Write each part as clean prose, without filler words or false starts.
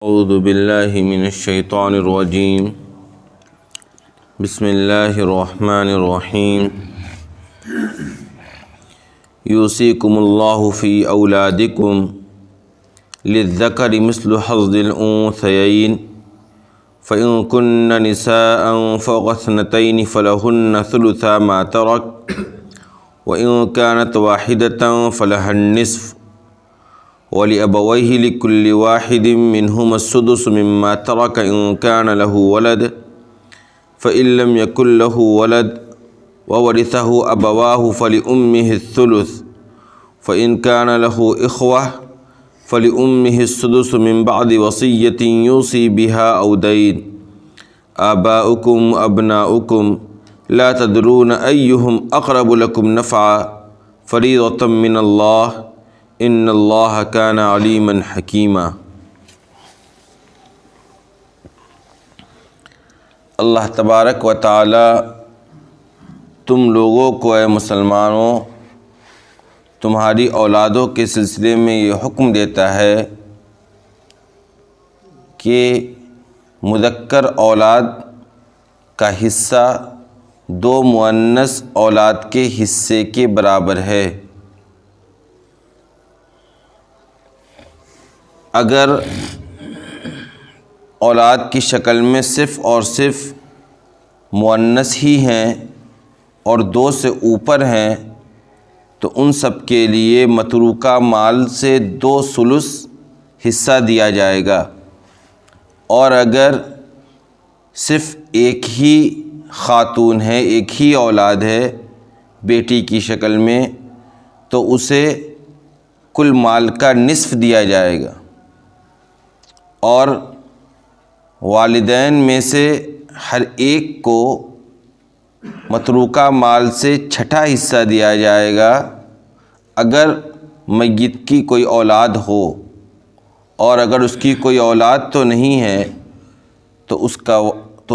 اعوذ باللہ من الشیطان الرجیم بسم اللہ الرحمن الرحیم یوصیکم اللہ فی اولادکم للذکر مثل حظ الانثیین فإن كن نساء فوق اثنتین فلہن ثلثا ما ترک وإن كانت واحدة فلها النصف وَلِأَبَوَيْهِ لِكُلِّ وَاحِدٍ مِّنْهُمَا السُّدُسُ مِمَّا تَرَكَ إِن كَانَ لَهُ وَلَدٌ فَإِن لَّمْ يَكُن لَّهُ وَلَدٌ وَوَرِثَهُ أَبَوَاهُ فَلِأُمِّهِ الثُّلُثُ فَإِن كَانَ لَهُ إِخْوَةٌ فَلِأُمِّهِ السُّدُسُ مِن بَعْدِ وَصِيَّةٍ يُوصِي بِهَا أَوْ دَيْنٍ آبَاؤُكُمْ وَأَبْنَاؤُكُمْ لَا تَدْرُونَ أَيُّهُمْ أَقْرَبُ لَكُمْ نَفْعًا فَرِيضَةً مِّنَ اللَّهِ ان اللہ کان علیما حکیما۔ اللہ تبارک و تعالی تم لوگوں کو اے مسلمانوں تمہاری اولادوں کے سلسلے میں یہ حکم دیتا ہے کہ مذکر اولاد کا حصہ دو مؤنث اولاد کے حصے کے برابر ہے۔ اگر اولاد کی شکل میں صرف اور صرف مؤنث ہی ہیں اور دو سے اوپر ہیں تو ان سب کے لیے متروکہ مال سے 2/3 حصہ دیا جائے گا، اور اگر صرف ایک ہی خاتون ہے، ایک ہی اولاد ہے بیٹی کی شکل میں، تو اسے کل مال کا نصف دیا جائے گا، اور والدین میں سے ہر ایک کو متروکہ مال سے 1/6 حصہ دیا جائے گا اگر میت کی کوئی اولاد ہو، اور اگر اس کی کوئی اولاد تو نہیں ہے تو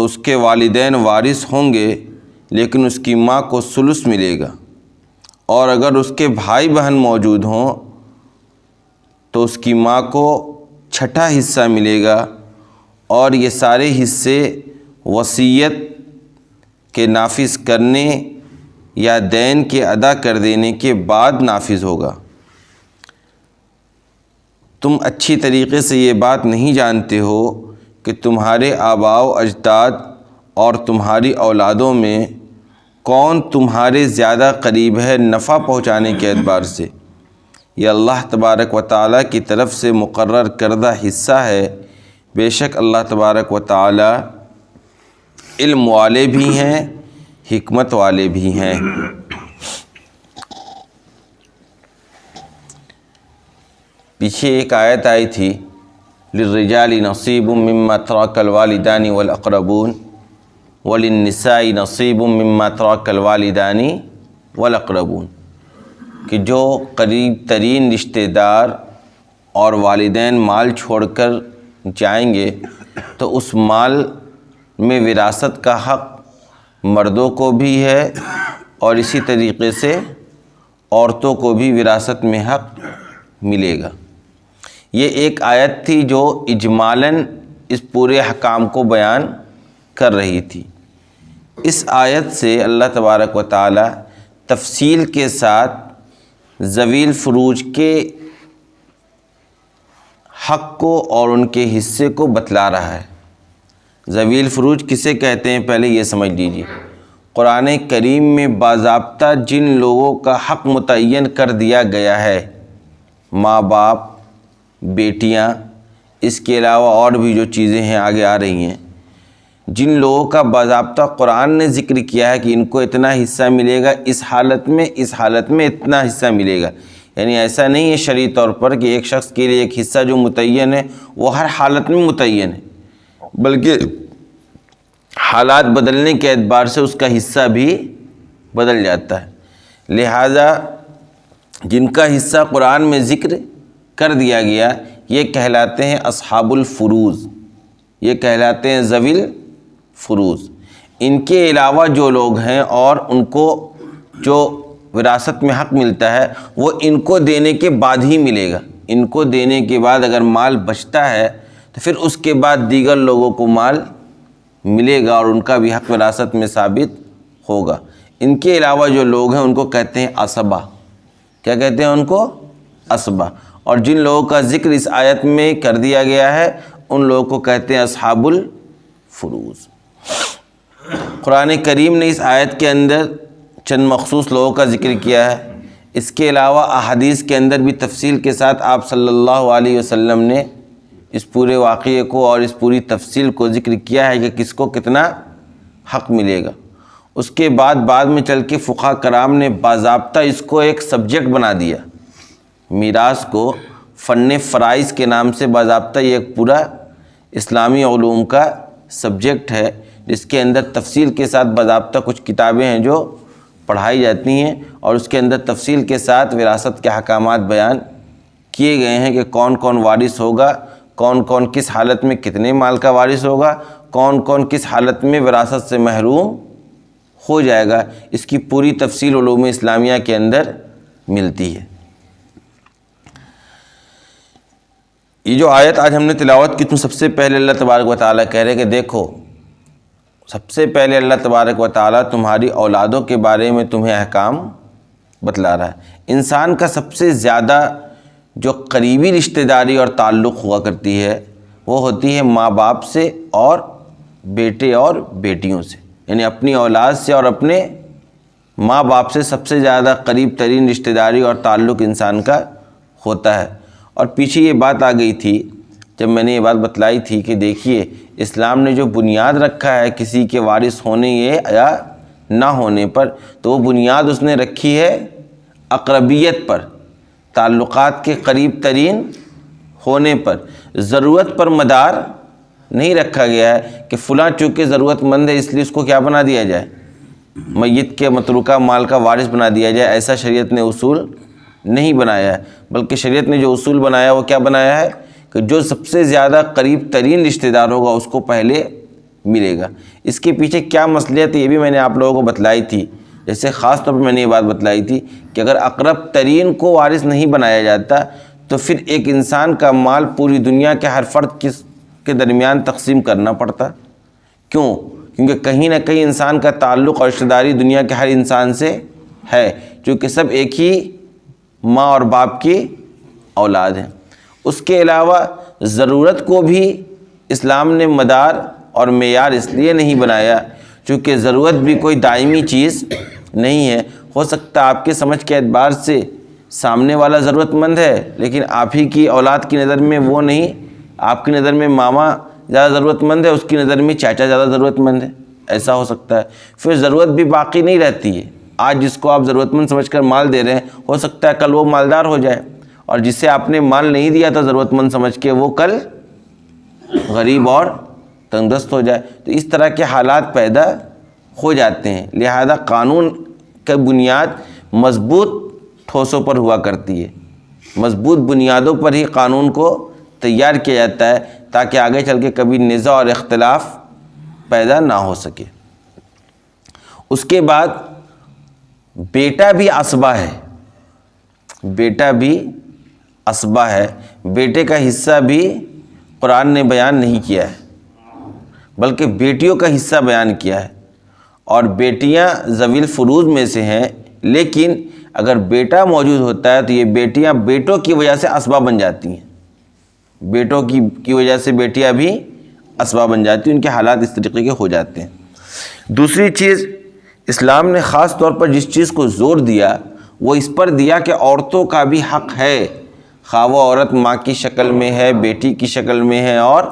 اس کے والدین وارث ہوں گے، لیکن اس کی ماں کو ثلث ملے گا، اور اگر اس کے بھائی بہن موجود ہوں تو اس کی ماں کو 1/6 حصہ ملے گا، اور یہ سارے حصے وصیت کے نافذ کرنے یا دین کے ادا کر دینے کے بعد نافذ ہوگا۔ تم اچھی طریقے سے یہ بات نہیں جانتے ہو کہ تمہارے آباء و اجداد اور تمہاری اولادوں میں کون تمہارے زیادہ قریب ہے نفع پہنچانے کے اعتبار سے۔ یہ اللہ تبارک و تعالیٰ کی طرف سے مقرر کردہ حصہ ہے۔ بے شک اللہ تبارک و تعالیٰ علم والے بھی ہیں، حکمت والے بھی ہیں۔ پیچھے ایک آیت آئی تھی للرجال نصیب مما ترک الوالدان والاقربون وللنساء نصیب مما ترک الوالدان والاقربون، کہ جو قریب ترین رشتہ دار اور والدین مال چھوڑ کر جائیں گے تو اس مال میں وراثت کا حق مردوں کو بھی ہے، اور اسی طریقے سے عورتوں کو بھی وراثت میں حق ملے گا۔ یہ ایک آیت تھی جو اجمالاً اس پورے حکام کو بیان کر رہی تھی۔ اس آیت سے اللہ تبارک و تعالی تفصیل کے ساتھ ذوی الفروج کے حق کو اور ان کے حصے کو بتلا رہا ہے۔ ذوی الفروج کسے کہتے ہیں پہلے یہ سمجھ لیجیے۔ قرآن کریم میں باضابطہ جن لوگوں کا حق متعین کر دیا گیا ہے، ماں باپ، بیٹیاں، اس کے علاوہ اور بھی جو چیزیں ہیں آگے آ رہی ہیں، جن لوگوں کا باضابطہ قرآن نے ذکر کیا ہے کہ ان کو اتنا حصہ ملے گا، اس حالت میں اتنا حصہ ملے گا، یعنی ایسا نہیں ہے شرعی طور پر کہ ایک شخص کے لیے ایک حصہ جو متعین ہے وہ ہر حالت میں متعین ہے، بلکہ حالات بدلنے کے اعتبار سے اس کا حصہ بھی بدل جاتا ہے۔ لہذا جن کا حصہ قرآن میں ذکر کر دیا گیا یہ کہلاتے ہیں اصحاب الفروض، یہ کہلاتے ہیں ذوی الفروض۔ ان کے علاوہ جو لوگ ہیں اور ان کو جو وراثت میں حق ملتا ہے وہ ان کو دینے کے بعد ہی ملے گا۔ ان کو دینے کے بعد اگر مال بچتا ہے تو پھر اس کے بعد دیگر لوگوں کو مال ملے گا اور ان کا بھی حق وراثت میں ثابت ہوگا۔ ان کے علاوہ جو لوگ ہیں ان کو کہتے ہیں عصبہ۔ کیا کہتے ہیں ان کو؟ عصبہ۔ اور جن لوگوں کا ذکر اس آیت میں کر دیا گیا ہے ان لوگوں کو کہتے ہیں اصحاب الفروض۔ قرآن کریم نے اس آیت کے اندر چند مخصوص لوگوں کا ذکر کیا ہے۔ اس کے علاوہ احادیث کے اندر بھی تفصیل کے ساتھ آپ صلی اللہ علیہ وسلم نے اس پورے واقعے کو اور اس پوری تفصیل کو ذکر کیا ہے کہ کس کو کتنا حق ملے گا۔ اس کے بعد میں چل کے فقہاء کرام نے باضابطہ اس کو ایک سبجیکٹ بنا دیا۔ میراث کو فن فرائض کے نام سے باضابطہ یہ ایک پورا اسلامی علوم کا سبجیکٹ ہے، جس کے اندر تفصیل کے ساتھ باضابطہ کچھ کتابیں ہیں جو پڑھائی جاتی ہیں، اور اس کے اندر تفصیل کے ساتھ وراثت کے احکامات بیان کیے گئے ہیں کہ کون کون وارث ہوگا، کون کون کس حالت میں کتنے مال کا وارث ہوگا، کون کون کس حالت میں وراثت سے محروم ہو جائے گا۔ اس کی پوری تفصیل علوم اسلامیہ کے اندر ملتی ہے۔ یہ جو آیت آج ہم نے تلاوت کی تو سب سے پہلے اللہ تبارک و تعالیٰ کہہ رہے کہ دیکھو، سب سے پہلے اللہ تبارک و تعالیٰ تمہاری اولادوں کے بارے میں تمہیں احکام بتلا رہا ہے۔ انسان کا سب سے زیادہ جو قریبی رشتہ داری اور تعلق ہوا کرتی ہے وہ ہوتی ہے ماں باپ سے اور بیٹے اور بیٹیوں سے، یعنی اپنی اولاد سے اور اپنے ماں باپ سے سب سے زیادہ قریب ترین رشتہ داری اور تعلق انسان کا ہوتا ہے۔ اور پیچھے یہ بات آ گئی تھی جب میں نے یہ بات بتلائی تھی کہ دیکھیے اسلام نے جو بنیاد رکھا ہے کسی کے وارث ہونے یا نہ ہونے پر، تو وہ بنیاد اس نے رکھی ہے اقربیت پر، تعلقات کے قریب ترین ہونے پر۔ ضرورت پر مدار نہیں رکھا گیا ہے کہ فلاں چونکہ ضرورت مند ہے اس لیے اس کو کیا بنا دیا جائے، میت کے متروکہ مال کا وارث بنا دیا جائے۔ ایسا شریعت نے اصول نہیں بنایا ہے، بلکہ شریعت نے جو اصول بنایا وہ کیا بنایا ہے کہ جو سب سے زیادہ قریب ترین رشتہ دار ہوگا اس کو پہلے ملے گا۔ اس کے پیچھے کیا مصلحت ہے یہ بھی میں نے آپ لوگوں کو بتلائی تھی۔ جیسے خاص طور پر میں نے یہ بات بتلائی تھی کہ اگر اقرب ترین کو وارث نہیں بنایا جاتا تو پھر ایک انسان کا مال پوری دنیا کے ہر فرد کے درمیان تقسیم کرنا پڑتا۔ کیوں؟ کیونکہ کہیں نہ کہیں انسان کا تعلق اور رشتہ داری دنیا کے ہر انسان سے ہے، چونکہ سب ایک ہی ماں اور باپ کی اولاد ہیں۔ اس کے علاوہ ضرورت کو بھی اسلام نے مدار اور معیار اس لیے نہیں بنایا چونکہ ضرورت بھی کوئی دائمی چیز نہیں ہے۔ ہو سکتا ہے آپ کے سمجھ کے اعتبار سے سامنے والا ضرورت مند ہے لیکن آپ ہی کی اولاد کی نظر میں وہ نہیں، آپ کی نظر میں ماما زیادہ ضرورت مند ہے، اس کی نظر میں چاچا زیادہ ضرورت مند ہے، ایسا ہو سکتا ہے۔ پھر ضرورت بھی باقی نہیں رہتی ہے۔ آج جس کو آپ ضرورت مند سمجھ کر مال دے رہے ہیں ہو سکتا ہے کل وہ مالدار ہو جائے، اور جسے آپ نے مال نہیں دیا تھا ضرورت مند سمجھ کے وہ کل غریب اور تنگدست ہو جائے۔ تو اس طرح کے حالات پیدا ہو جاتے ہیں، لہذا قانون کی بنیاد مضبوط ٹھوسوں پر ہوا کرتی ہے، مضبوط بنیادوں پر ہی قانون کو تیار کیا جاتا ہے تاکہ آگے چل کے کبھی نزاع اور اختلاف پیدا نہ ہو سکے۔ اس کے بعد بیٹا بھی عصبہ ہے، بیٹا بھی عصبہ ہے، بیٹے کا حصہ بھی قرآن نے بیان نہیں کیا ہے بلکہ بیٹیوں کا حصہ بیان کیا ہے، اور بیٹیاں ذوی الفروض میں سے ہیں، لیکن اگر بیٹا موجود ہوتا ہے تو یہ بیٹیاں بیٹوں کی وجہ سے عصبہ بن جاتی ہیں، بیٹوں کی وجہ سے بیٹیاں بھی عصبہ بن جاتی ہیں، ان کے حالات اس طریقے کے ہو جاتے ہیں۔ دوسری چیز اسلام نے خاص طور پر جس چیز کو زور دیا وہ اس پر دیا کہ عورتوں کا بھی حق ہے، خواہ وہ عورت ماں کی شکل میں ہے، بیٹی کی شکل میں ہے اور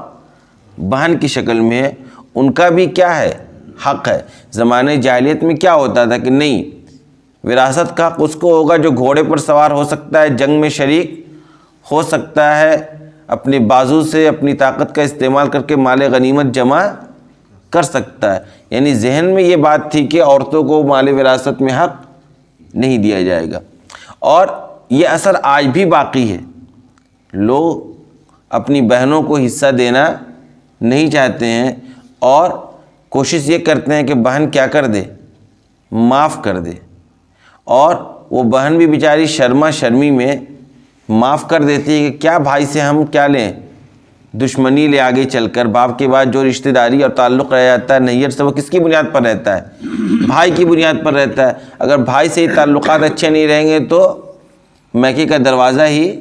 بہن کی شکل میں ہے، ان کا بھی کیا ہے؟ حق ہے۔ زمانے جاہلیت میں کیا ہوتا تھا کہ نہیں، وراثت کا حق اس کو ہوگا جو گھوڑے پر سوار ہو سکتا ہے، جنگ میں شریک ہو سکتا ہے، اپنے بازو سے اپنی طاقت کا استعمال کر کے مال غنیمت جمع کر سکتا ہے۔ یعنی ذہن میں یہ بات تھی کہ عورتوں کو مال وراثت میں حق نہیں دیا جائے گا، اور یہ اثر آج بھی باقی ہے۔ لوگ اپنی بہنوں کو حصہ دینا نہیں چاہتے ہیں اور کوشش یہ کرتے ہیں کہ بہن کیا کر دے، معاف کر دے، اور وہ بہن بھی بیچاری شرما شرمی میں معاف کر دیتی ہے کہ کیا بھائی سے ہم کیا لیں، دشمنی لے آگے چل کر باپ کے بعد جو رشتہ داری اور تعلق رہ جاتا ہے نیت سے، وہ کس کی بنیاد پر رہتا ہے؟ بھائی کی بنیاد پر رہتا ہے۔ اگر بھائی سے ہی تعلقات اچھے نہیں رہیں گے تو میکے کا دروازہ ہی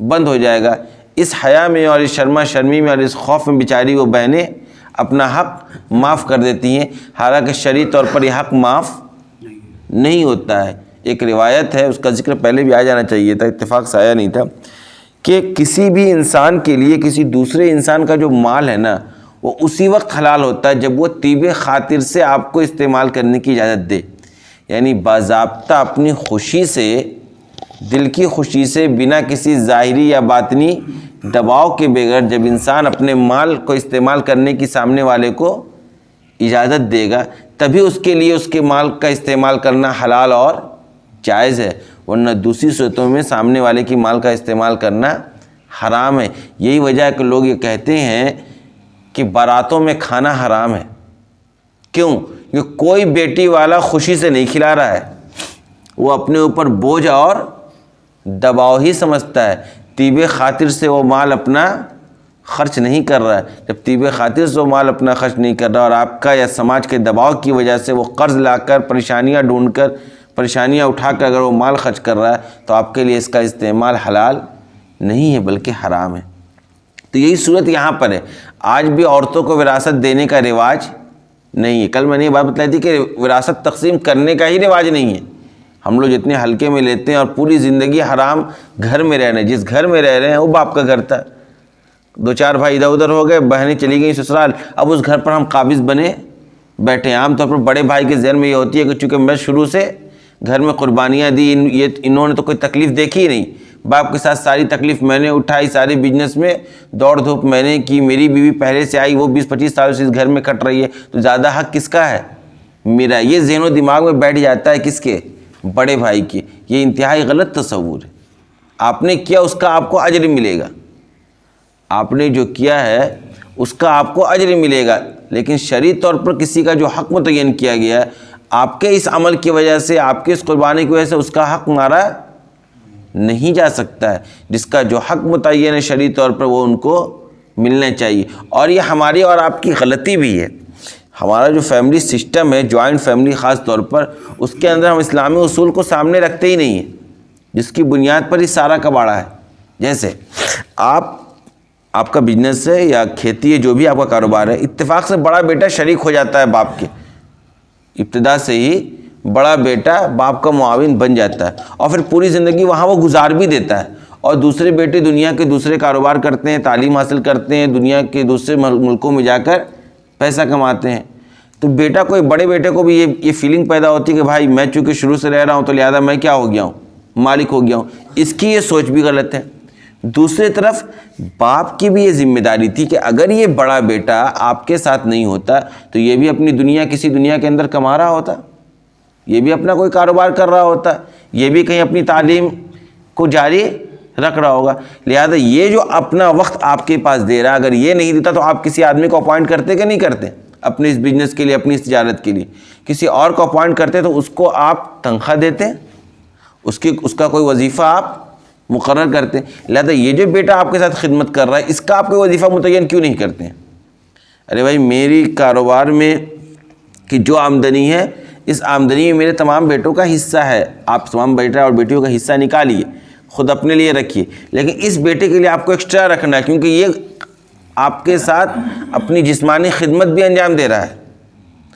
بند ہو جائے گا۔ اس حیا میں اور اس شرما شرمی میں اور اس خوف میں بیچاری وہ بہنیں اپنا حق معاف کر دیتی ہیں، حالانکہ شرعی طور پر یہ حق معاف نہیں ہوتا ہے۔ ایک روایت ہے، اس کا ذکر پہلے بھی آ جانا چاہیے تھا، اتفاق سے آیا نہیں تھا، کہ کسی بھی انسان کے لیے کسی دوسرے انسان کا جو مال ہے نا، وہ اسی وقت حلال ہوتا ہے جب وہ طیب خاطر سے آپ کو استعمال کرنے کی اجازت دے۔ یعنی باضابطہ اپنی خوشی سے، دل کی خوشی سے، بنا کسی ظاہری یا باطنی دباؤ کے بغیر جب انسان اپنے مال کو استعمال کرنے کی سامنے والے کو اجازت دے گا، تبھی اس کے لیے اس کے مال کا استعمال کرنا حلال اور جائز ہے، ورنہ دوسری صورتوں میں سامنے والے کی مال کا استعمال کرنا حرام ہے۔ یہی وجہ ہے کہ لوگ یہ کہتے ہیں کہ باراتوں میں کھانا حرام ہے۔ کیوں؟ کہ کوئی بیٹی والا خوشی سے نہیں کھلا رہا ہے، وہ اپنے اوپر بوجھ اور دباؤ ہی سمجھتا ہے، طیب خاطر سے وہ مال اپنا خرچ نہیں کر رہا ہے۔ جب طیب خاطر سے وہ مال اپنا خرچ نہیں کر رہا اور آپ کا یا سماج کے دباؤ کی وجہ سے وہ قرض لا کر، پریشانیاں ڈھونڈ کر، پریشانیاں اٹھا کر اگر وہ مال خرچ کر رہا ہے تو آپ کے لیے اس کا استعمال حلال نہیں ہے بلکہ حرام ہے۔ تو یہی صورت یہاں پر ہے۔ آج بھی عورتوں کو وراثت دینے کا رواج نہیں ہے۔ کل میں نے یہ بات بتلائی تھی کہ وراثت تقسیم کرنے کا ہی رواج نہیں ہے۔ ہم لوگ جتنے ہلکے میں لیتے ہیں اور پوری زندگی حرام گھر میں رہ رہے ہیں۔ جس گھر میں رہ رہے ہیں وہ باپ کا گھر تھا، دو چار بھائی ادھر ادھر ہو گئے، بہنیں چلی گئیں سسرال، اب اس گھر پر ہم قابض بنے بیٹھے ہیں۔ عام طور پر بڑے بھائی کے ذہن میں یہ ہوتی ہے کہ چونکہ میں شروع سے گھر میں قربانیاں دی، انہوں نے تو کوئی تکلیف دیکھی ہی نہیں، باپ کے ساتھ ساری تکلیف میں نے اٹھائی، سارے بزنس میں دوڑ دھوپ میں نے کی، میری بیوی پہلے سے آئی، وہ 20-25 سال سے اس گھر میں کٹ رہی ہے، تو زیادہ حق کس کا ہے؟ میرا۔ یہ ذہن و دماغ میں بیٹھ جاتا ہے کس کے؟ بڑے بھائی کے۔ یہ انتہائی غلط تصور ہے۔ آپ نے کیا اس کا آپ کو اجر ملے گا، آپ نے جو کیا ہے اس کا آپ کو اجر ملے گا، لیکن شرعی طور پر کسی کا جو حق متعین کیا گیا ہے، آپ کے اس عمل کی وجہ سے، آپ کے اس قربانی کی وجہ سے اس کا حق مارا نہیں جا سکتا ہے۔ جس کا جو حق متعین ہے شرعی طور پر وہ ان کو ملنا چاہیے۔ اور یہ ہماری اور آپ کی غلطی بھی ہے۔ ہمارا جو فیملی سسٹم ہے، جوائنٹ فیملی خاص طور پر، اس کے اندر ہم اسلامی اصول کو سامنے رکھتے ہی نہیں ہیں، جس کی بنیاد پر ہی سارا کباڑا ہے۔ جیسے آپ کا بزنس ہے یا کھیتی ہے، جو بھی آپ کا کاروبار ہے، اتفاق سے بڑا بیٹا شریک ہو جاتا ہے باپ کے، ابتدا سے ہی بڑا بیٹا باپ کا معاون بن جاتا ہے، اور پھر پوری زندگی وہاں وہ گزار بھی دیتا ہے، اور دوسرے بیٹے دنیا کے دوسرے کاروبار کرتے ہیں، تعلیم حاصل کرتے ہیں، دنیا کے دوسرے ملکوں میں جا کر پیسہ کماتے ہیں۔ تو بیٹا کوئی بڑے بیٹے کو بھی یہ فیلنگ پیدا ہوتی ہے کہ بھائی میں چونکہ شروع سے رہ رہا ہوں تو لہذا میں کیا ہو گیا ہوں؟ مالک ہو گیا ہوں۔ اس کی یہ سوچ بھی غلط ہے۔ دوسری طرف باپ کی بھی یہ ذمہ داری تھی کہ اگر یہ بڑا بیٹا آپ کے ساتھ نہیں ہوتا تو یہ بھی اپنی کسی دنیا کے اندر کما رہا ہوتا، یہ بھی اپنا کوئی کاروبار کر رہا ہوتا، یہ بھی کہیں اپنی تعلیم کو جاری رکھ رہا ہوگا۔ لہذا یہ جو اپنا وقت آپ کے پاس دے رہا، اگر یہ نہیں دیتا تو آپ کسی آدمی کو اپوائنٹ کرتے کہ نہیں کرتے؟ اپنے اس بزنس کے لیے، اپنی اس تجارت کے لیے کسی اور کو اپوائنٹ کرتے تو اس کو آپ تنخواہ دیتے، اس کا کوئی وظیفہ آپ مقرر کرتے۔ لہذا یہ جو بیٹا آپ کے ساتھ خدمت کر رہا ہے، اس کا آپ کوئی وظیفہ متعین کیوں نہیں کرتے ہیں؟ ارے بھائی میری کاروبار میں کی جو آمدنی ہے، اس آمدنی میں میرے تمام بیٹوں کا حصہ ہے، آپ تمام بیٹا اور بیٹیوں کا حصہ نکالیے، خود اپنے لیے رکھیے، لیکن اس بیٹے کے لیے آپ کو ایکسٹرا رکھنا ہے، کیونکہ یہ آپ کے ساتھ اپنی جسمانی خدمت بھی انجام دے رہا ہے،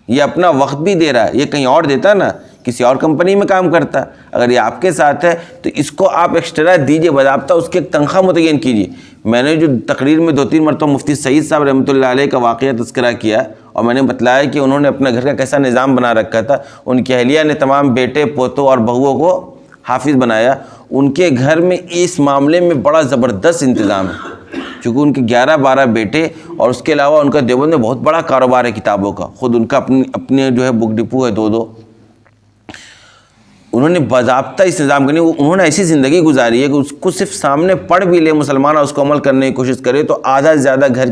یہ اپنا وقت بھی دے رہا ہے، یہ کہیں اور دیتا نا، کسی اور کمپنی میں کام کرتا، اگر یہ آپ کے ساتھ ہے تو اس کو آپ ایکسٹرا دیجیے، باضابطہ اس کی ایک تنخواہ متعین کیجیے۔ میں نے جو تقریر میں 2-3 مرتبہ مفتی سعید صاحب رحمۃ اللہ علیہ کا واقعہ تذکرہ کیا، اور میں نے بتلایا کہ انہوں نے اپنا گھر کا کیسا نظام بنا رکھا تھا، ان کی اہلیہ نے تمام بیٹے پوتوں اور بہوؤں کو حافظ بنایا، ان کے گھر میں اس معاملے میں بڑا زبردست انتظام ہے، چونکہ ان کے 11-12 بیٹے، اور اس کے علاوہ ان کا دیوبند میں بہت بڑا کاروبار ہے کتابوں کا، خود ان کا اپنے جو ہے بک ڈپو ہے 2-2۔ انہوں نے باضابطہ اس نظام کرنے، انہوں نے ایسی زندگی گزاری ہے کہ اس کو صرف سامنے پڑھ بھی لے مسلمان اور اس کو عمل کرنے کی کوشش کرے تو آدھا سے زیادہ گھر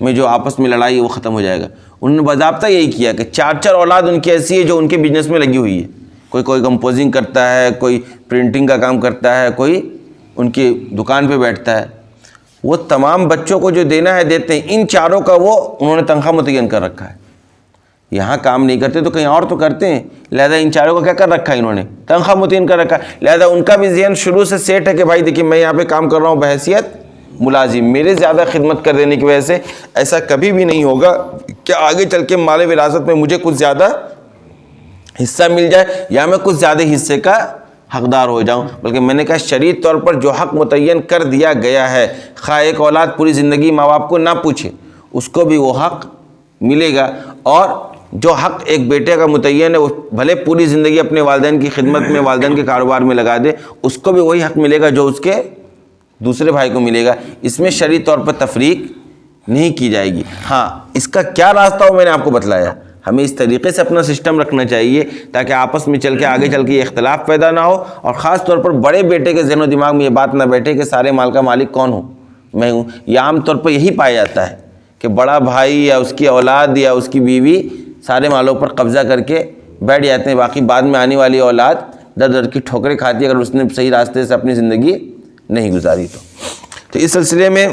میں جو آپس میں لڑائی ہے وہ ختم ہو جائے گا۔ انہوں نے باضابطہ یہی کیا کہ 4 اولاد ان کی ایسی ہے جو ان کے بزنس میں لگی ہوئی ہے، کوئی کمپوزنگ کرتا ہے، کوئی پرنٹنگ کا کام کرتا ہے، کوئی ان کی دکان پہ بیٹھتا ہے، وہ تمام بچوں کو جو دینا ہے دیتے ہیں، ان چاروں کا وہ انہوں نے تنخواہ متعین کر رکھا ہے. یہاں کام نہیں کرتے تو کہیں اور تو کرتے ہیں، لہذا ان چاروں کا کیا کر رکھا ہے انہوں نے؟ تنخواہ متعین کر رکھا ہے. لہذا ان کا بھی ذہن شروع سے سیٹ ہے کہ بھائی دیکھیے میں یہاں پہ کام کر رہا ہوں بحیثیت ملازم، میرے زیادہ خدمت کر دینے کی وجہ سے ایسا کبھی بھی نہیں ہوگا کہ آگے چل کے مال وراثت میں مجھے کچھ زیادہ حصہ مل جائے یا میں کچھ زیادہ حصے کا حقدار ہو جاؤں. بلکہ میں نے کہا شرعی طور پر جو حق متعین کر دیا گیا ہے، خواہ ایک اولاد پوری زندگی ماں باپ کو نہ پوچھے، اس کو بھی وہ حق ملے گا. اور جو حق ایک بیٹے کا متعین ہے، وہ بھلے پوری زندگی اپنے والدین کی خدمت میں، والدین کے کاروبار میں لگا دے، اس کو بھی وہی حق ملے گا جو اس کے دوسرے بھائی کو ملے گا. اس میں شرعی طور پر تفریق نہیں کی جائے گی. ہاں اس کا کیا راستہ ہو میں نے آپ کو بتلایا. ہمیں اس طریقے سے اپنا سسٹم رکھنا چاہیے تاکہ آپس میں چل کے آگے چل کے یہ اختلاف پیدا نہ ہو، اور خاص طور پر بڑے بیٹے کے ذہن و دماغ میں یہ بات نہ بیٹھے کہ سارے مال کا مالک کون ہوں، میں ہوں. یہ عام طور پر یہی پایا جاتا ہے کہ بڑا بھائی یا اس کی اولاد یا اس کی بیوی سارے مالوں پر قبضہ کر کے بیٹھ جاتے ہیں، باقی بعد میں آنے والی اولاد در در کی ٹھوکریں کھاتی ہے اگر اس نے صحیح راستے سے اپنی زندگی نہیں گزاری تو اس سلسلے میں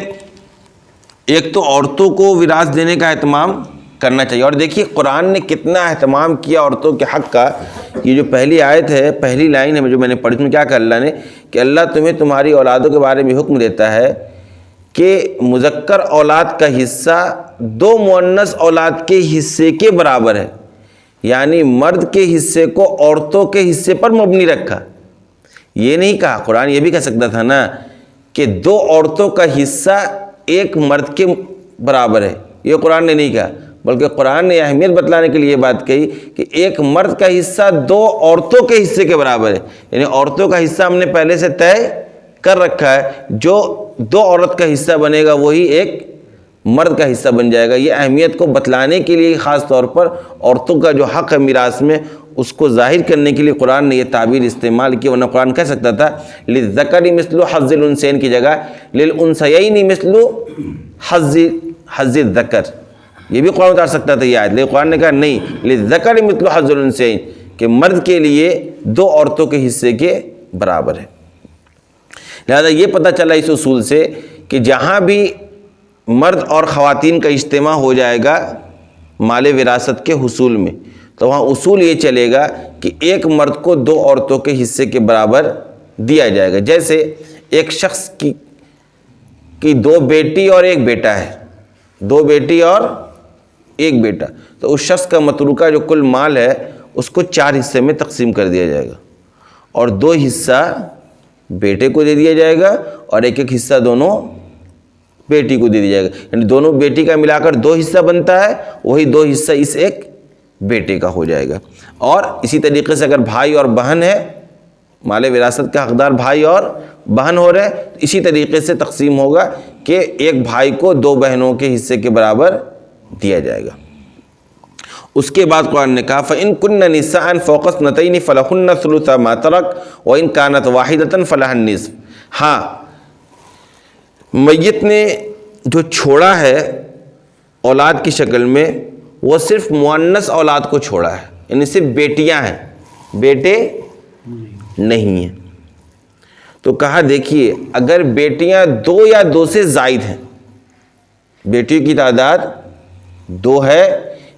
ایک تو عورتوں کو وراثت دینے کا اہتمام کرنا چاہیے. اور دیکھیے قرآن نے کتنا اہتمام کیا عورتوں کے حق کا. یہ جو پہلی آیت ہے، پہلی لائن ہے جو میں نے پڑھی، اس میں کیا کہا اللہ نے کہ اللہ تمہیں تمہاری اولادوں کے بارے میں حکم دیتا ہے کہ مذکر اولاد کا حصہ دو مؤنث اولاد کے حصے کے برابر ہے. یعنی مرد کے حصے کو عورتوں کے حصے پر مبنی رکھا. یہ نہیں کہا، قرآن یہ بھی کہہ سکتا تھا نا کہ دو عورتوں کا حصہ ایک مرد کے برابر ہے. یہ قرآن نے نہیں کہا، بلکہ قرآن نے اہمیت بتلانے کے لیے یہ بات کہی کہ ایک مرد کا حصہ دو عورتوں کے حصے کے برابر ہے. یعنی عورتوں کا حصہ ہم نے پہلے سے طے کر رکھا ہے، جو دو عورت کا حصہ بنے گا وہی ایک مرد کا حصہ بن جائے گا. یہ اہمیت کو بتلانے کے لیے خاص طور پر عورتوں کا جو حق ہے میراث میں، اس کو ظاہر کرنے کے لیے قرآن نے یہ تعبیر استعمال کی. ورنہ قرآن کہہ سکتا تھا للذکر مثل حظ الانثیین کی جگہ للانثیین مثل حظ الذکر. یہ بھی قرآن اتار سکتا تھا یہ آیت، لیکن قرآن نے کہا نہیں، للذکر مثل حظ الانثیین، کہ مرد کے لیے دو عورتوں کے حصے کے برابر ہے. لہذا یہ پتہ چلا اس اصول سے کہ جہاں بھی مرد اور خواتین کا اجتماع ہو جائے گا مال وراثت کے حصول میں، تو وہاں اصول یہ چلے گا کہ ایک مرد کو دو عورتوں کے حصے کے برابر دیا جائے گا. جیسے ایک شخص کی دو بیٹی اور ایک بیٹا ہے، دو بیٹی اور ایک بیٹا، تو اس شخص کا متروکہ جو کل مال ہے اس کو 4 حصے میں تقسیم کر دیا جائے گا، اور 2 حصہ بیٹے کو دے دیا جائے گا اور ایک حصہ دونوں بیٹی کو دے دیا جائے گا. یعنی دونوں بیٹی کا ملا کر 2 حصہ بنتا ہے، وہی 2 حصہ اس ایک بیٹے کا ہو جائے گا. اور اسی طریقے سے اگر بھائی اور بہن ہے، مال وراثت کا حقدار بھائی اور بہن ہو رہے، تو اسی طریقے سے تقسیم ہوگا کہ ایک بھائی کو 2 بہنوں کے حصے کے برابر دیا جائے گا. اس کے بعد قرآن نے کہا فَإِن كُنَّ نِسَاءً فَوْقَ اثْنَتَيْنِ فَلَهُنَّ ثُلُثَ مَا تَرَكَ وَإِن كَانَتْ وَاحِدَةً فَلَهَا النِّصْفُ. ہاں میت نے جو چھوڑا ہے اولاد کی شکل میں، وہ صرف مؤنث اولاد کو چھوڑا ہے، یعنی صرف بیٹیاں ہیں، بیٹے نہیں ہیں. تو کہا دیکھیے اگر بیٹیاں 2 یا 2 سے زائد ہیں، بیٹیوں کی تعداد 2 ہے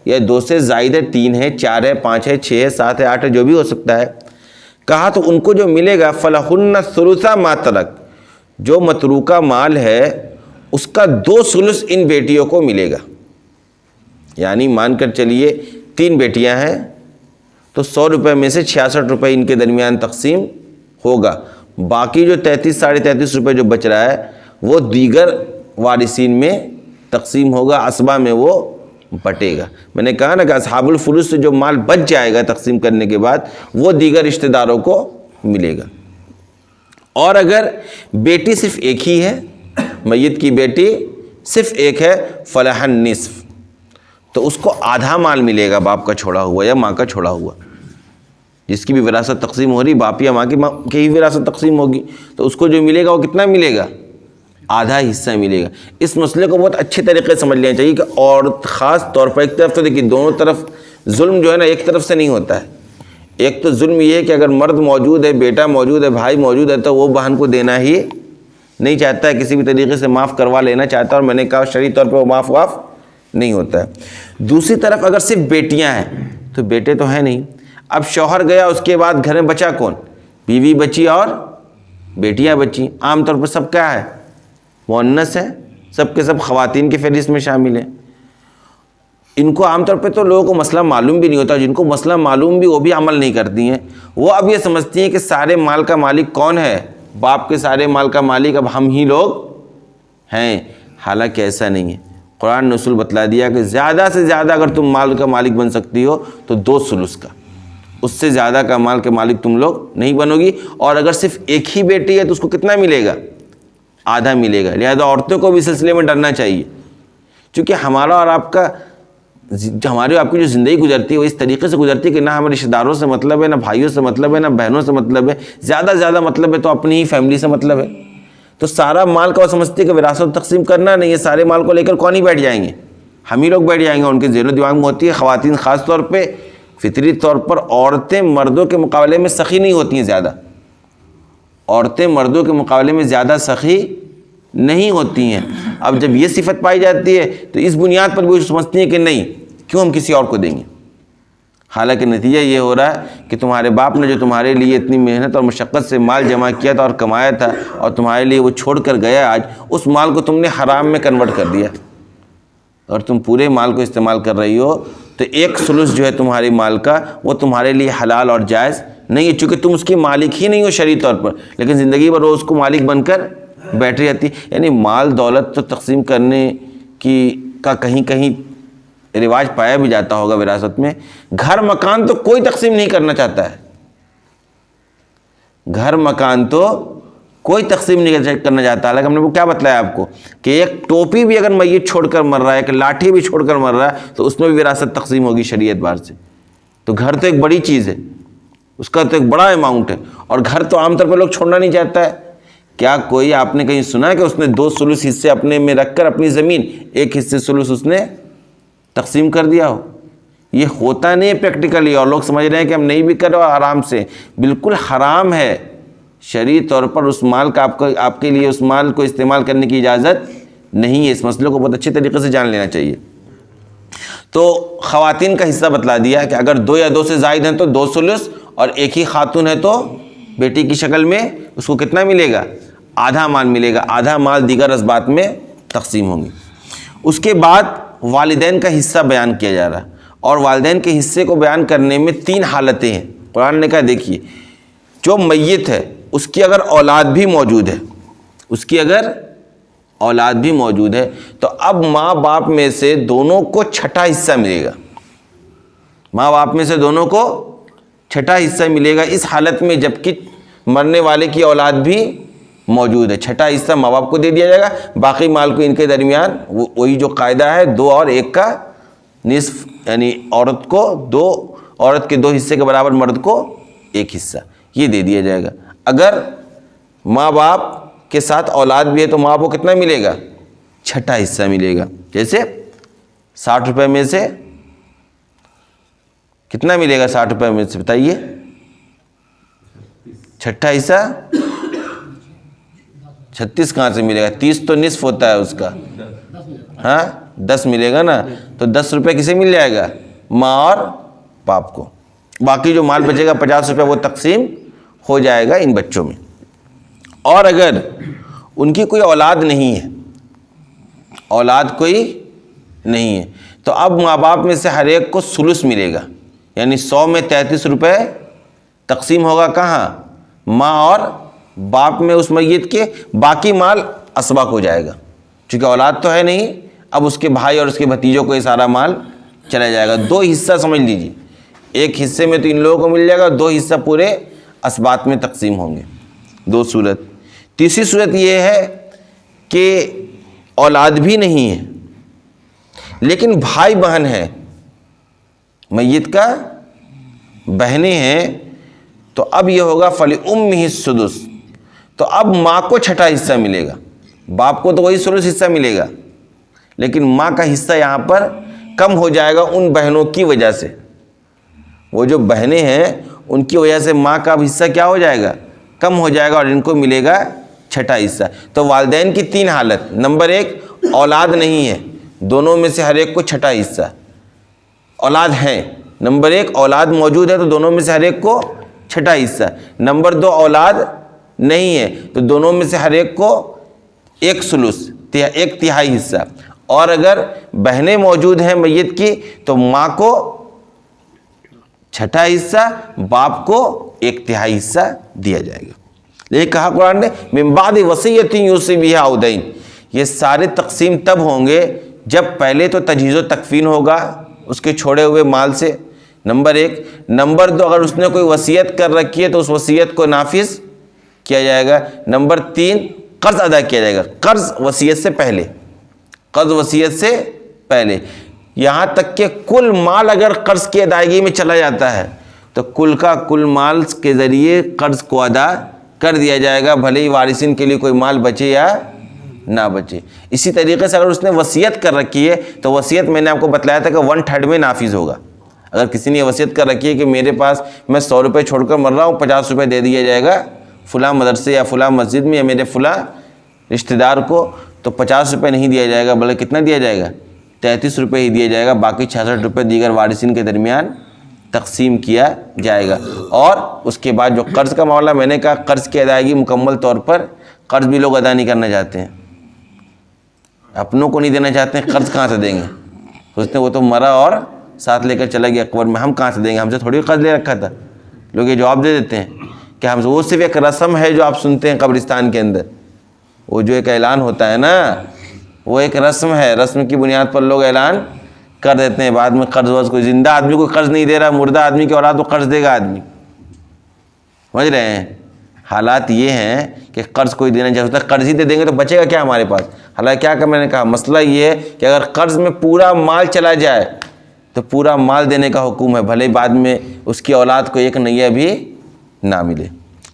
یا 2 سے زائد ہے، 3 ہے، 4 ہے، 5 ہے، 6 ہے، 7 ہے، 8 ہے، جو بھی ہو سکتا ہے، کہا تو ان کو جو ملے گا فَلَهُنَّ الثُّلُثَ مَا تَرَكَ، جو متروکہ مال ہے اس کا 2 ثلث ان بیٹیوں کو ملے گا. یعنی مان کر چلیے 3 بیٹیاں ہیں تو 100 روپے میں سے 66 روپے ان کے درمیان تقسیم ہوگا. باقی جو 33 ساڑھے 33 روپے جو بچ رہا ہے وہ دیگر وارثین میں تقسیم ہوگا، عصبہ میں وہ بٹے گا. میں نے کہا نا کہ اصحاب الفروض سے جو مال بچ جائے گا تقسیم کرنے کے بعد وہ دیگر رشتہ داروں کو ملے گا. اور اگر بیٹی صرف ایک ہی ہے، میت کی بیٹی صرف ایک ہے، فَلَهَا النِّصْفُ، تو اس کو آدھا مال ملے گا باپ کا چھوڑا ہوا یا ماں کا چھوڑا ہوا. جس کی بھی وراثت تقسیم ہو رہی، باپ یا ماں کی ہی وراثت تقسیم ہوگی، تو اس کو جو ملے گا وہ کتنا ملے گا؟ آدھا حصہ ملے گا. اس مسئلے کو بہت اچھے طریقے سے سمجھ لینا چاہیے کہ اور خاص طور پر ایک طرف تو دیکھیے دونوں طرف ظلم جو ہے نا ایک طرف سے نہیں ہوتا ہے. ایک تو ظلم یہ ہے کہ اگر مرد موجود ہے، بیٹا موجود ہے، بھائی موجود ہے، تو وہ بہن کو دینا ہی نہیں چاہتا ہے کسی بھی طریقے سے معاف کروا لینا چاہتا ہے، اور میں نے کہا شرعی طور پہ وہ معاف نہیں ہوتا ہے۔ دوسری طرف اگر صرف بیٹیاں ہیں تو بیٹے تو ہیں نہیں، اب شوہر گیا، اس کے بعد گھر میں بچا کون؟ بیوی بچی اور بیٹیاں بچی۔ عام طور پر سب کیا ہے؟ مؤنث ہے، سب کے سب خواتین کی فہرست میں شامل ہیں۔ ان کو عام طور پہ تو لوگوں کو مسئلہ معلوم بھی نہیں ہوتا، جن کو مسئلہ معلوم بھی وہ بھی عمل نہیں کرتی ہیں۔ وہ اب یہ سمجھتی ہیں کہ سارے مال کا مالک کون ہے؟ باپ کے سارے مال کا مالک اب ہم ہی لوگ ہیں، حالانکہ ایسا نہیں ہے۔ قرآن نے اصول بتلا دیا کہ زیادہ سے زیادہ اگر تم مال کا مالک بن سکتی ہو تو 2/3 کا، اس سے زیادہ کا مال کے مالک تم لوگ نہیں بنو گی۔ اور اگر صرف ایک ہی بیٹی ہے تو اس کو کتنا ملے گا؟ آدھا ملے گا۔ لہذا عورتوں کو بھی اس سلسلے میں ڈرنا چاہیے، چونکہ ہمارا اور آپ کا ہماری آپ کی جو زندگی گزرتی ہے وہ اس طریقے سے گزرتی ہے کہ نہ ہمیں رشتہ داروں سے مطلب ہے، نہ بھائیوں سے مطلب ہے، نہ بہنوں سے مطلب ہے، زیادہ سے زیادہ مطلب ہے تو اپنی ہی فیملی سے مطلب ہے۔ تو سارا مال کا وہ سمجھتی ہے کہ وراثت تقسیم کرنا نہیں ہے، سارے مال کو لے کر کون ہی بیٹھ جائیں گے؟ ہم ہی لوگ بیٹھ جائیں گے۔ ان کے ذہن و دماغ میں ہوتی ہے، خواتین خاص طور پہ فطری طور پر عورتیں مردوں کے مقابلے میں سخی نہیں ہوتی ہیں، زیادہ عورتیں مردوں کے مقابلے میں زیادہ سخی نہیں ہوتی ہیں۔ اب جب یہ صفت پائی جاتی ہے تو اس بنیاد پر بھی وہ سمجھتی ہیں کہ نہیں، کیوں ہم کسی اور کو دیں گے؟ حالانکہ نتیجہ یہ ہو رہا ہے کہ تمہارے باپ نے جو تمہارے لیے اتنی محنت اور مشقت سے مال جمع کیا تھا اور کمایا تھا اور تمہارے لیے وہ چھوڑ کر گیا، آج اس مال کو تم نے حرام میں کنورٹ کر دیا، اور تم پورے مال کو استعمال کر رہی ہو تو 1/3 جو ہے تمہارے مال کا وہ تمہارے لیے حلال اور جائز نہیں ہے، چونکہ تم اس کی مالک ہی نہیں ہو شرعی طور پر، لیکن زندگی بھر وہ اس کو مالک بن کر بیٹھ رہتی۔ یعنی مال دولت تو تقسیم کرنے کا کہیں کہیں رواج پایا بھی جاتا ہوگا وراثت میں، گھر مکان تو کوئی تقسیم نہیں کرنا چاہتا ہے، گھر مکان تو کوئی تقسیم نہیں کرنا چاہتا۔ حالانکہ ہم نے وہ کیا بتلایا آپ کو کہ ایک ٹوپی بھی اگر میت چھوڑ کر مر رہا ہے، ایک لاٹھی بھی چھوڑ کر مر رہا ہے تو اس میں بھی وراثت تقسیم ہوگی شرعی اعتبار سے۔ تو گھر تو ایک بڑی چیز ہے، اس کا تو ایک بڑا اماؤنٹ ہے، اور گھر تو عام طور پہ لوگ چھوڑنا نہیں چاہتا ہے۔ کیا کوئی آپ نے کہیں سنا ہے کہ اس نے 2/3 حصے اپنے میں رکھ کر اپنی زمین 1 حصے ثلث اس نے تقسیم کر دیا ہو؟ یہ ہوتا نہیں ہے پریکٹیکلی، اور لوگ سمجھ رہے ہیں کہ ہم نہیں بھی کر رہے آرام سے، بالکل حرام ہے۔ شرعی طور پر اس مال کا آپ کے لیے اس مال کو استعمال کرنے کی اجازت نہیں ہے۔ اس مسئلے کو بہت اچھے طریقے سے جان لینا چاہیے۔ تو خواتین کا حصہ بتلا دیا کہ اگر 2 یا 2 سے زائد ہیں تو 2/3، اور ایک ہی خاتون ہے تو بیٹی کی شکل میں اس کو کتنا ملے گا؟ آدھا مال ملے گا، آدھا مال دیگر اسبات میں تقسیم ہوں گے۔ اس کے بعد والدین کا حصہ بیان کیا جا رہا ہے، اور والدین کے حصے کو بیان کرنے میں 3 حالتیں ہیں۔ قرآن نے کہا دیکھیے، جو میت ہے اس کی اگر اولاد بھی موجود ہے، اس کی اگر اولاد بھی موجود ہے تو اب ماں باپ میں سے دونوں کو چھٹا حصہ ملے گا، ماں باپ میں سے دونوں کو چھٹا حصہ ملے گا اس حالت میں جبکہ مرنے والے کی اولاد بھی موجود ہے۔ چھٹا حصہ ماں باپ کو دے دیا جائے گا، باقی مال کو ان کے درمیان وہی جو قاعدہ ہے 2 اور 1 کا نصف، یعنی عورت کو 2، عورت کے 2 حصے کے برابر مرد کو 1 حصہ، یہ دے دیا جائے گا۔ اگر ماں باپ کے ساتھ اولاد بھی ہے تو ماں باپ کو کتنا ملے گا؟ چھٹا حصہ ملے گا۔ جیسے 60 روپے میں سے کتنا ملے گا؟ 60 روپے میں سے بتائیے، چھٹا حصہ 36 کہاں سے ملے گا؟ 30 تو نصف ہوتا ہے اس کا، ہاں 10 ملے گا نا، تو 10 روپے کسے مل جائے گا؟ ماں اور باپ کو۔ باقی جو مال بچے گا 50 روپے وہ تقسیم ہو جائے گا ان بچوں میں۔ اور اگر ان کی کوئی اولاد نہیں ہے، اولاد کوئی نہیں ہے تو اب ماں باپ میں سے ہر ایک کو ثلث ملے گا، یعنی 100 میں 33 روپے تقسیم ہوگا کہاں؟ ماں اور باپ میں اس میت کے، باقی مال اسبا کو جائے گا، چونکہ اولاد تو ہے نہیں، اب اس کے بھائی اور اس کے بھتیجوں کو یہ سارا مال چلا جائے گا۔ 2 حصہ سمجھ لیجیے، 1 حصے میں تو ان لوگوں کو مل جائے گا، 2 حصہ پورے اسبات میں تقسیم ہوں گے۔ 2 صورت۔ تیسری صورت یہ ہے کہ اولاد بھی نہیں ہے لیکن بھائی بہن ہے، میت کا بہنیں ہیں، تو اب یہ ہوگا فَلِأُمِّهِ السُّدُسُ، تو اب ماں کو چھٹا حصہ ملے گا، باپ کو تو وہی ثلث حصہ ملے گا، لیکن ماں کا حصہ یہاں پر کم ہو جائے گا ان بہنوں کی وجہ سے۔ وہ جو بہنیں ہیں ان کی وجہ سے ماں کا حصہ کیا ہو جائے گا؟ کم ہو جائے گا، اور ان کو ملے گا چھٹا حصہ. تو والدین کی 3 حالت. نمبر 1 اولاد نہیں ہے, دونوں میں سے ہر ایک کو چھٹا حصہ. اولاد ہیں, نمبر 1 اولاد موجود ہے تو دونوں میں سے ہر ایک کو چھٹا حصہ. نمبر 2 اولاد نہیں ہے تو دونوں میں سے ہر ایک کو 1/3 حصہ. اور اگر بہنیں موجود ہیں میت کی تو ماں کو چھٹا حصہ, باپ کو 1/3 حصہ دیا جائے گا. لیکن کہا قرآن نے من بعد وصیۃ یوصی بہا او دین. یہ سارے تقسیم تب ہوں گے جب پہلے تو تجہیز و تکفین ہوگا اس کے چھوڑے ہوئے مال سے, نمبر 1. نمبر 2 اگر اس نے کوئی وصیت کر رکھی ہے تو اس وصیت کو نافذ کیا جائے گا. نمبر 3 قرض ادا کیا جائے گا. قرض وصیت سے پہلے, قرض وصیت سے پہلے. یہاں تک کہ کل مال اگر قرض کی ادائیگی میں چلا جاتا ہے تو کل کا کل مال کے ذریعے قرض کو ادا کر دیا جائے گا, بھلے ہی وارثین کے لیے کوئی مال بچے یا نہ بچے. اسی طریقے سے اگر اس نے وصیت کر رکھی ہے تو وصیت میں نے آپ کو بتلایا تھا کہ 1/3 میں نافذ ہوگا. اگر کسی نے وصیت کر رکھی ہے کہ میرے پاس میں 100 روپے چھوڑ کر مر رہا ہوں, 50 روپے دے دیا جائے گا فلاں مدرسے یا فلاں مسجد میں یا میرے فلاں رشتہ دار کو, تو 50 روپے نہیں دیا جائے گا بلکہ کتنا دیا جائے گا, 33 روپے ہی دیا جائے گا. باقی 66 روپے دیگر وارثین کے درمیان تقسیم کیا جائے گا. اور اس کے بعد جو قرض کا معاملہ, میں نے کہا قرض کی ادائیگی مکمل طور پر قرض بھی لوگ ادا نہیں کرنا چاہتے ہیں, اپنوں کو نہیں دینا چاہتے ہیں, قرض کہاں سے دیں گے, سوچتے ہیں وہ تو مرا اور ساتھ لے کر چلا گیا قبر میں, ہم کہاں سے دیں گے, ہم سے تھوڑی قرض لے رکھا تھا. لوگ یہ جواب دے دیتے ہیں کہ ہم سے, وہ صرف ایک رسم ہے جو آپ سنتے ہیں قبرستان کے اندر, وہ جو ایک اعلان ہوتا ہے نا, وہ ایک رسم ہے, رسم کی بنیاد پر لوگ اعلان کر دیتے ہیں. بعد میں قرض ورض, کوئی زندہ آدمی کو قرض نہیں دے رہا, مردہ آدمی کی اولاد کو قرض دے گا آدمی, سمجھ رہے ہیں. حالات یہ ہیں کہ قرض کوئی دینا چاہتا ہے, قرض ہی دے دیں گے تو بچے گا کیا ہمارے پاس. حالانکہ کیا کہ میں نے کہا مسئلہ یہ ہے کہ اگر قرض میں پورا مال چلا جائے تو پورا مال دینے کا حکم ہے, بھلے بعد میں اس کی اولاد کو 1 نیا بھی نہ ملے.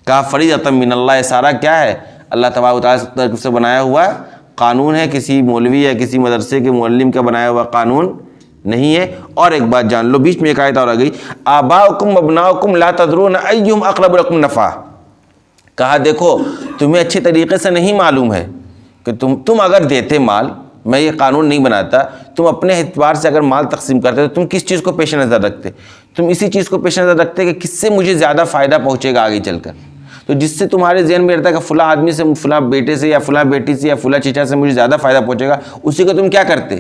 کہا فریضۃ من اللہ, سارا کیا ہے, اللہ تبارک و تعالیٰ کی طرف سے بنایا ہوا قانون ہے, کسی مولوی یا کسی مدرسے کے معلم کا بنایا ہوا قانون نہیں ہے. اور ایک بات جان لو, بیچ میں ایک آیت اور آ گئی, آباؤکم وابناؤکم لا تدرون ایہم اقرب لکم نفعا. کہا دیکھو تمہیں اچھے طریقے سے نہیں معلوم ہے کہ تم اگر دیتے مال, میں یہ قانون نہیں بناتا, تم اپنے اعتبار سے اگر مال تقسیم کرتے تو تم کس چیز کو پیش نظر رکھتے, تم اسی چیز کو پیش نظر رکھتے کہ کس سے مجھے زیادہ فائدہ پہنچے گا آگے چل کر. تو جس سے تمہارے ذہن میں رہتا ہے کہ فلاں آدمی سے, فلاں بیٹے سے یا فلاں بیٹی سے یا فلاں چچا سے مجھے زیادہ فائدہ پہنچے گا, اسی کو تم کیا کرتے,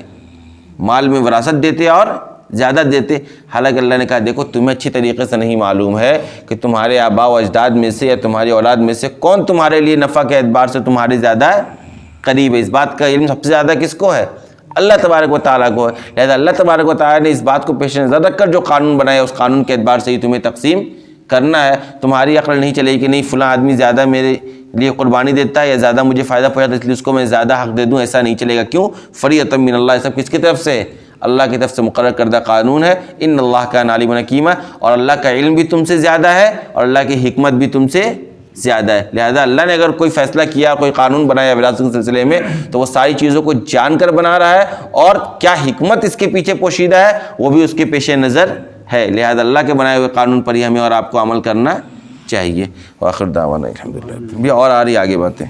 مال میں وراثت دیتے اور زیادہ دیتے. حالانکہ اللہ نے کہا دیکھو تمہیں اچھی طریقے سے نہیں معلوم ہے کہ تمہارے آباء و اجداد میں سے یا تمہاری اولاد میں سے کون تمہارے لیے نفع کے اعتبار سے تمہارے زیادہ قریب ہے. اس بات کا علم سب سے زیادہ کس کو ہے, اللہ تبارک و تعالیٰ کو ہے. لہذا اللہ تبارک و تعالیٰ نے اس بات کو پیش نظر رکھ کر جو قانون بنایا اس قانون کے اعتبار سے ہی تمہیں تقسیم کرنا ہے. تمہاری عقل نہیں چلے گی کہ نہیں فلاں آدمی زیادہ میرے لیے قربانی دیتا ہے یا زیادہ مجھے فائدہ پہنچاتا ہے اس لیے اس کو میں زیادہ حق دے دوں, ایسا نہیں چلے گا. کیوں, فریضۃ من اللہ, سب کس کی طرف سے, اللہ کی طرف سے مقرر کردہ قانون ہے. ان اللہ کان علیما حکیما, اور اللہ کا علم بھی تم سے زیادہ ہے اور اللہ کی حکمت بھی تم سے زیادہ ہے. لہذا اللہ نے اگر کوئی فیصلہ کیا, کوئی قانون بنایا وراثت کے سلسلے میں, تو وہ ساری چیزوں کو جان کر بنا رہا ہے, اور کیا حکمت اس کے پیچھے پوشیدہ ہے وہ بھی اس کے پیش نظر ہے. لہذا اللہ کے بنائے ہوئے قانون پر ہی ہمیں اور آپ کو عمل کرنا چاہیے. وآخر دعوانا الحمدللہ. بھی اور آ رہی آگے باتیں.